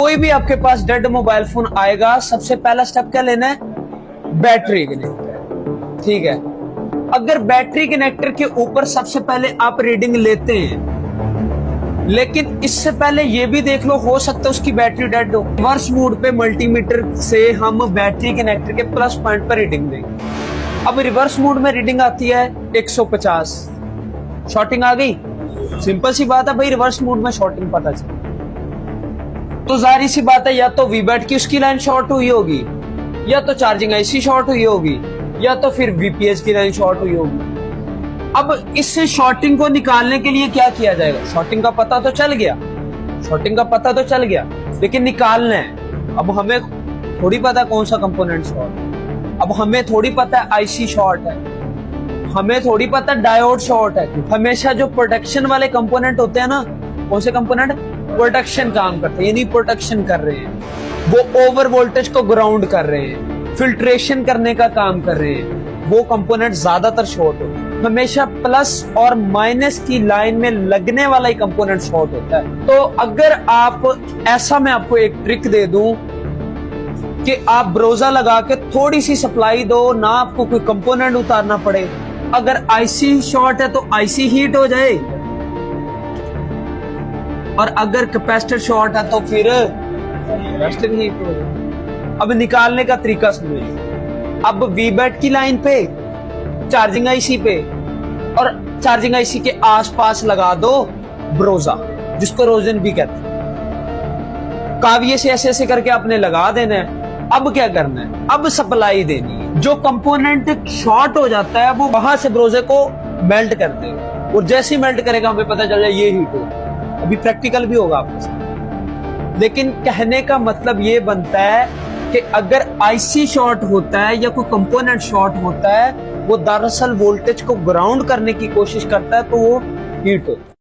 कोई भी आपके पास डेड मोबाइल फोन आएगा, सबसे पहला स्टेप क्या लेना है? Battery connector. ठीक है, अगर बैटरी कनेक्टर के ऊपर सबसे पहले आप रीडिंग लेते हैं, लेकिन इससे पहले ये भी देख लो, हो सकता है उसकी बैटरी डेड हो। रिवर्स मोड पे मल्टीमीटर से हम बैटरी कनेक्टर के प्लस पॉइंट पर रीडिंग देंगे। अब रिवर्स मोड में रीडिंग आती है 150, शॉर्टिंग आ गई। सिंपल सी बात है भाई, रिवर्स मोड में शॉर्टिंग पता चले तो जाहिर सी बात है, या तो वीबैट की उसकी लाइन शॉर्ट हुई होगी, या तो चार्जिंग आईसी शॉर्ट हुई होगी, या तो फिर वीपीएस की लाइन शॉर्ट हुई होगी। अब इस शॉर्टिंग को निकालने के लिए क्या किया जाएगा? शॉर्टिंग का पता तो चल गया, शॉर्टिंग का पता तो चल गया, लेकिन निकालना है। अब हमें थोड़ी पता कौन सा कंपोनेंट शॉर्ट, अब हमें थोड़ी पता है आईसी शॉर्ट है, हमें थोड़ी पता डायोड शॉर्ट है। हमेशा जो प्रोटेक्शन वाले कंपोनेंट होते हैं ना, कौन से कंपोनेंट प्रोटेक्शन काम करते हैं, यानी प्रोटेक्शन कर रहे हैं, वो ओवर वोल्टेज को ग्राउंड कर रहे हैं, फिल्ट्रेशन करने का काम कर रहे हैं, वो कंपोनेंट ज्यादातर शॉर्ट होते हैं। हमेशा प्लस और माइनस की लाइन में लगने वाला ही कंपोनेंट शॉर्ट होता है। तो अगर आप ऐसा, मैं आपको एक ट्रिक दे दूं कि आप ब्रोजा लगा के थोड़ी सी सप्लाई दो ना, आपको कोई कंपोनेंट उतारना पड़े। अगर आईसी शॉर्ट है तो आईसी हीट हो जाए, और अगर कैपेसिटर शॉर्ट है तो फिर कैपेसिटर हीट हो जाए। अब निकालने का तरीका सुनिए। अब वीबैट की लाइन पे, चार्जिंग आईसी पे और चार्जिंग आईसी के आसपास लगा दो ब्रोजा, जिसको रोजन भी कहते हैं। काविये से ऐसे ऐसे करके आपने लगा देना है। अब क्या करना है? अब सप्लाई देनी है। जो कंपोनेंट शॉर्ट हो जाता है वो वहां से ब्रोजे को मेल्ट कर देगा, और जैसे ही मेल्ट करेगा हमें पता चल जाए ये हीट हो। अभी प्रैक्टिकल भी होगा आपके साथ, लेकिन कहने का मतलब ये बनता है कि अगर आईसी शॉर्ट होता है या कोई कंपोनेंट शॉर्ट होता है, वो दरअसल वोल्टेज को ग्राउंड करने की कोशिश करता है, तो वो हीट होता है।